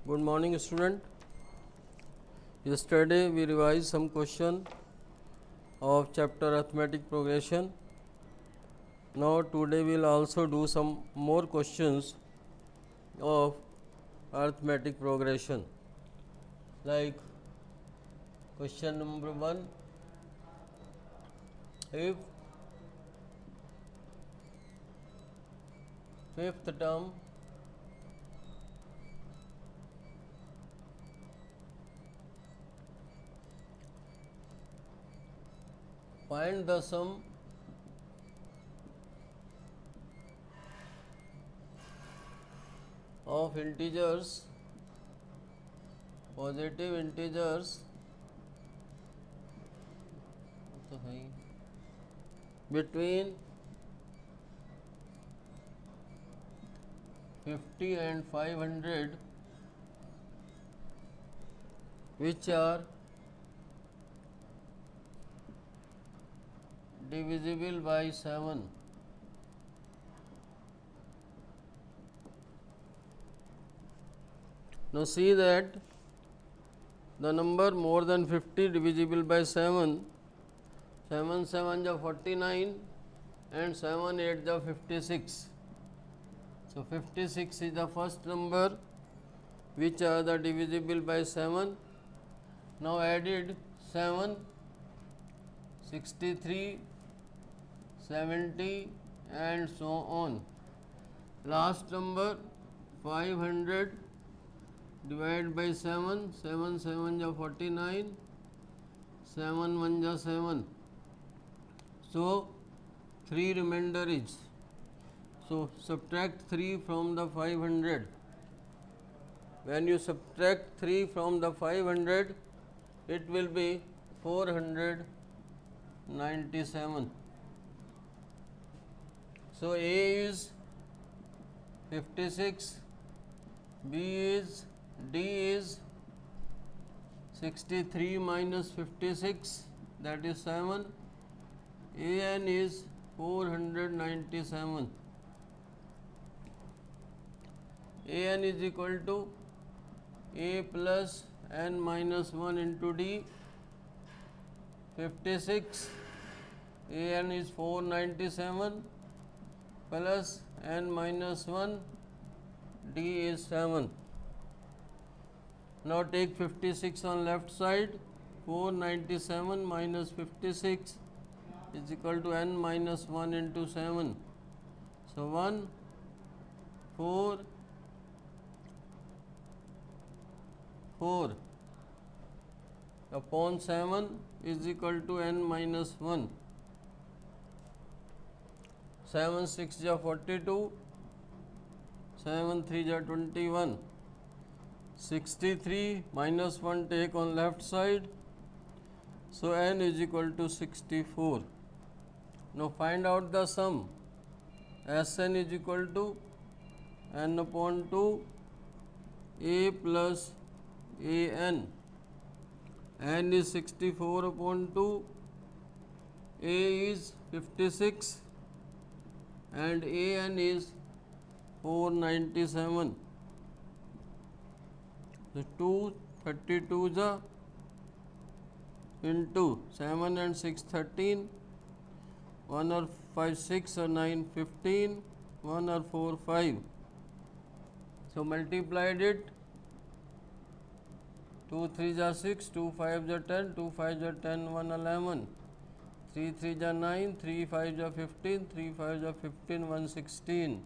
Good morning, student. Yesterday we revised some question of chapter arithmetic progression. Now today we will also do some more questions of arithmetic progression. Like question number 1, if fifth term find the sum of integers, positive integers between 50 and 500 which are divisible by 7. Now see that the number more than 50 divisible by 7, 7 7 is 49 and 7 8 is 56. So 56 is the first number which are the divisible by 7. Now added 7, 63, 70 and so on. Last number 500 divided by 7, 7 7 is 49, 7 1 is 7. So 3 remainder is. So subtract 3 from the 500. When you subtract 3 from the 500, it will be 497. So A is 56, D is 63 minus 56, that is 7, AN is 497. AN is equal to A plus N minus 1 into D. 56, AN is 497 plus N minus 1, D is 7. Now take 56 on left side, 497 minus 56 is equal to N minus 1 into 7. So 1, 4, 4 upon 7 is equal to N minus 1. 7 6 is 42, 7 3 is 21. 63 minus 1 take on left side, so N is equal to 64. Now find out the sum. Sn is equal to N upon 2 A plus AN. N is 64 upon 2, A is 56 and AN is 497. So 2 32 is into 7 and 6 13, 1 or 5 6 or 9 15, 1 or 4 5. So multiplied it, 2 3 is 6, 2 5 is 10, 2 5 is 10, 1 11, 3 3 is 9, 3 5 is 15, 3 5 is 15, 1 16.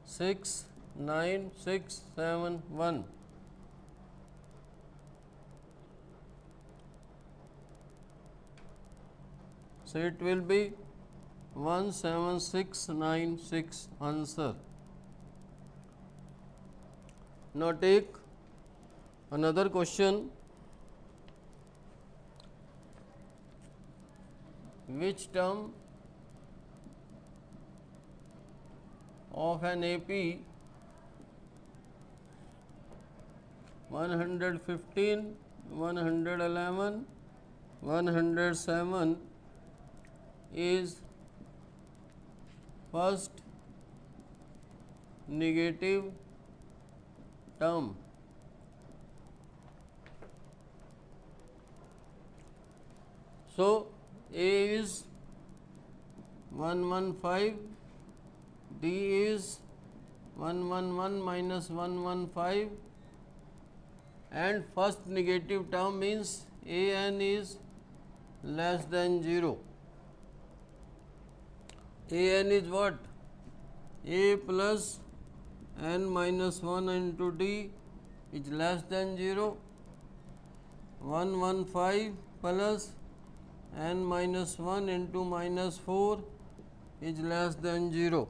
6 9 6 7 1. So it will be 17696 answer. Now take another question. Which term of an AP 115, 111, 107 is first negative term. So A is 115, D is 111 minus 115, and first negative term means an is less than 0. An is what? A plus n minus 1 into d is less than 0. 115 plus n minus 1 into minus 4 is less than 0.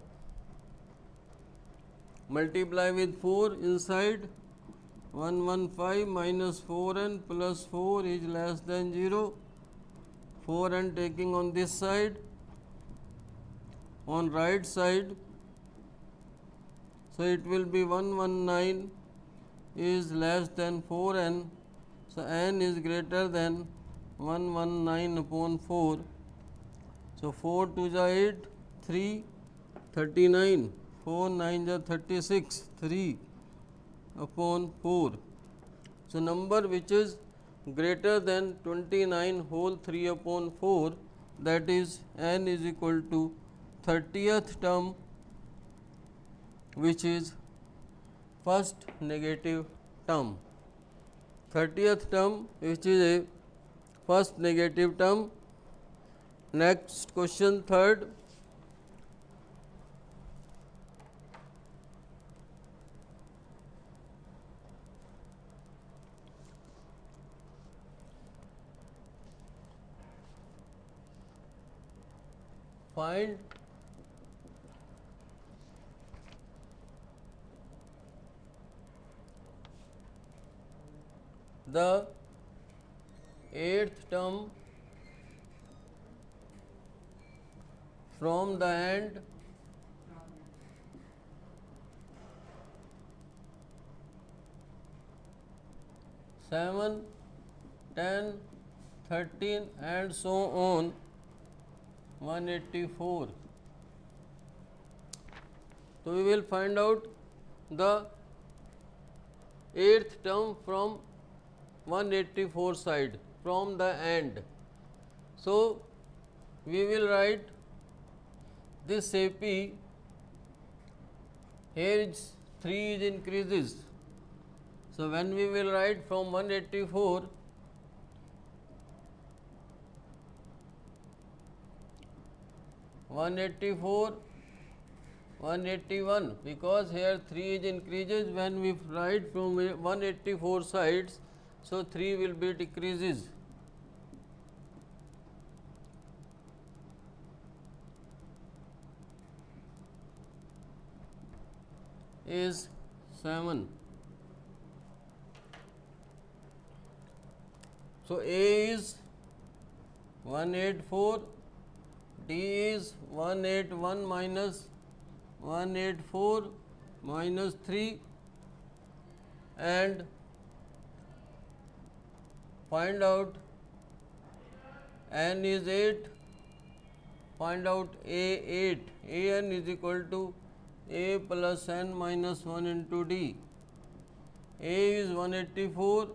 Multiply with 4 inside. 115 minus 4n plus 4 is less than 0. 4n taking on this side. On right side, so it will be 119 is less than 4n. So n is greater than 119 upon 4. So 4 2 is 8, 3, 39, 4 9 is 36, 3 upon 4. So number which is greater than 29 whole 3 upon 4, that is n is equal to 30th term, which is first negative term. 30th term, which is a first negative term. Next question, third. Find the eighth term from the end seven, 10, 13 and so on 184. So we will find out the eighth term from 184 side, from the end. So we will write this AP, here is 3 is increases. So when we will write from 184, one 181, because here 3 is increases. When we write from 184 sides, so 3 will be decreases. Is 7. So A is 184, D is 181 minus 184 minus 3, and find out n is 8, find out A 8, An is equal to A plus n minus 1 into D. A is 184,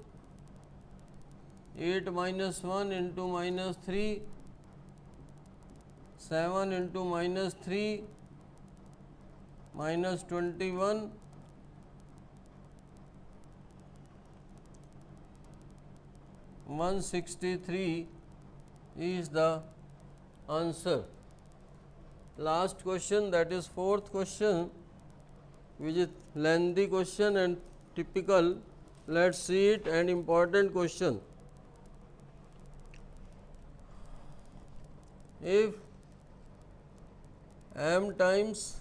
8 minus 1 into minus 3, 7 into minus 3, minus 21, 163 is the answer. Last question, that is fourth question, which is lengthy question and typical. Let's see it, and important question. If m times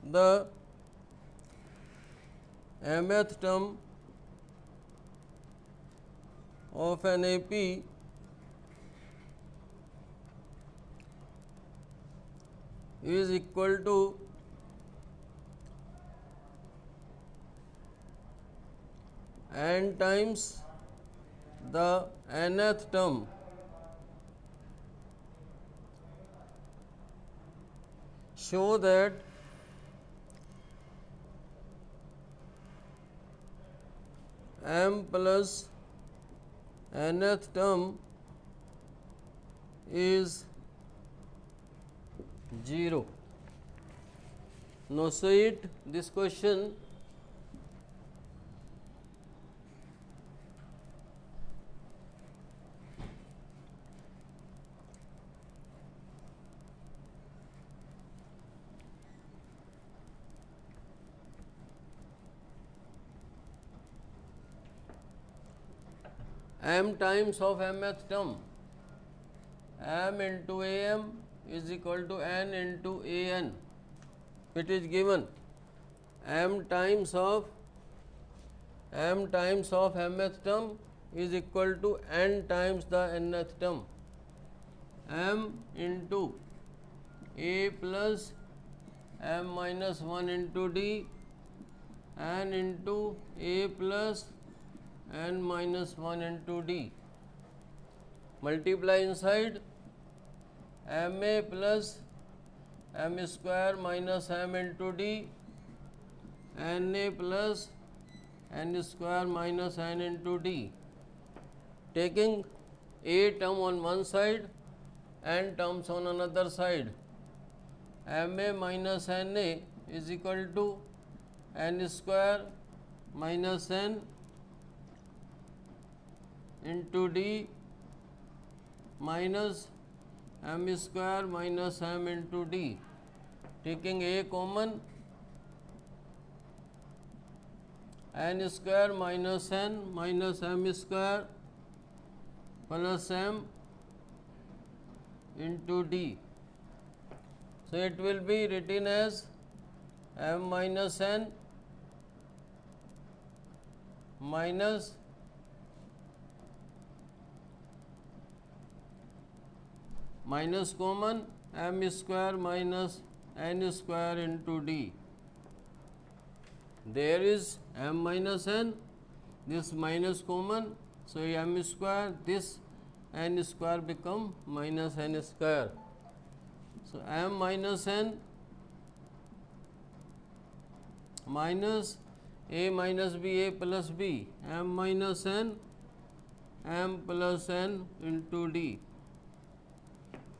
the mth term of an AP is equal to n times the nth term show that m plus nth term is 0. Now, say it this question m times of mth term, m into am is equal to n into an. It is given m times of mth term is equal to n times the nth term. M into a plus m minus 1 into d, n into a plus n minus 1 into d. Multiply inside ma plus m square minus m into d, na plus n square minus n into d. Taking a term on one side, n terms on another side, ma minus na is equal to n square minus n into d minus m square minus m into d. Taking a common, n square minus n minus m square plus m into d. So, it will be written as m minus n minus common m square minus n square into d. There is m minus n, this minus common, so m square, this n square become minus n square. So, m minus n minus a minus b, a plus b, m minus n, m plus n into d.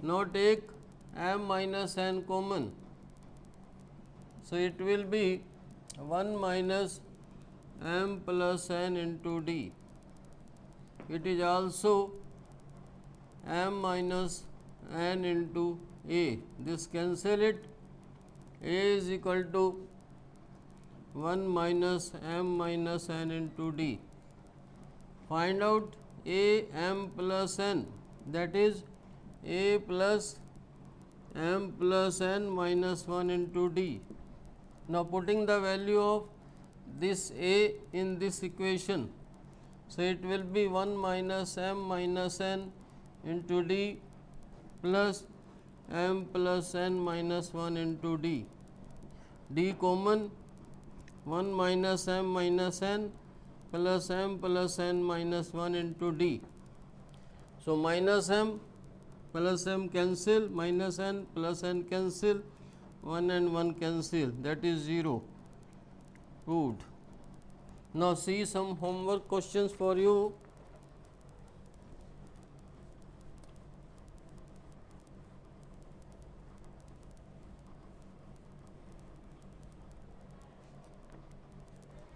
Now, take m minus n common. So, it will be 1 minus m plus n into d. It is also m minus n into a. This cancel it. A is equal to 1 minus m minus n into d. Find out a m plus n, that is a plus m plus n minus 1 into d. Now, putting the value of this a in this equation, so it will be 1 minus m minus n into d plus m plus n minus 1 into d. D common, 1 minus m minus n plus m plus n minus 1 into d. So, minus m plus m cancel, minus n plus n cancel, 1 and 1 cancel, that is 0. Good. Now, see some homework questions for you.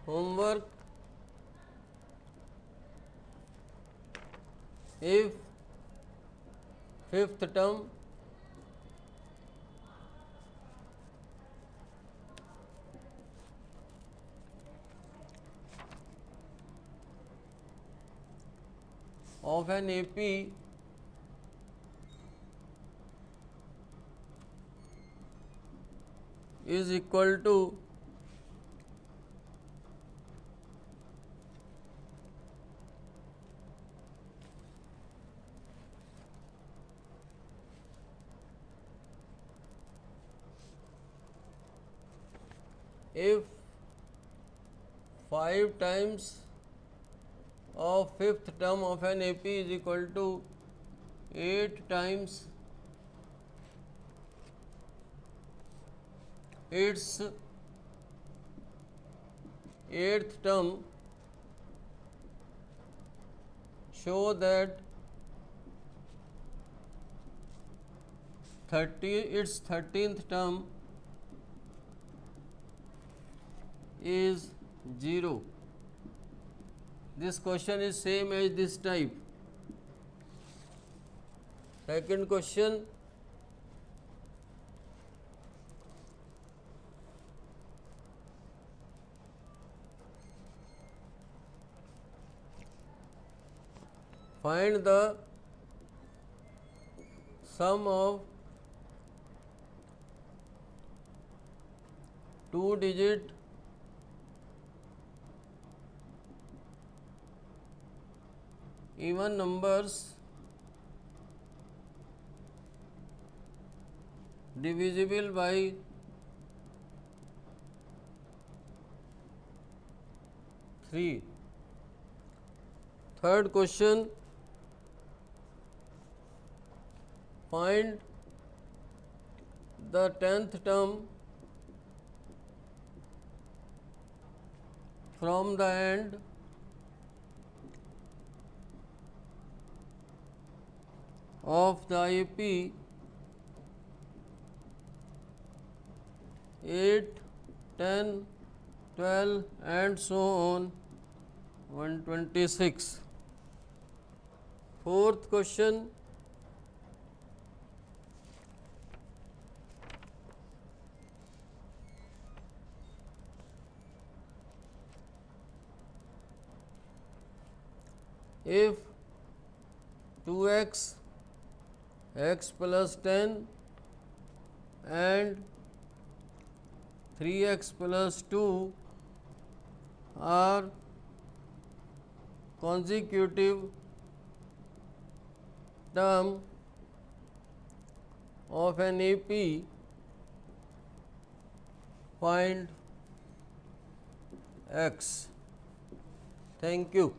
Homework: if fifth term of an AP is equal to if 5 times of fifth term of an AP is equal to 8 times its eighth term, show that its 13th term is 0. This question is same as this type. Second question, find the sum of 2-digit even numbers divisible by 3. Third question, find the 10th term from the end of the IP 8, 10, 12 and so on 126. Fourth question, if 2x, x plus 10 and 3x plus 2 are consecutive term of an AP, find x. Thank you.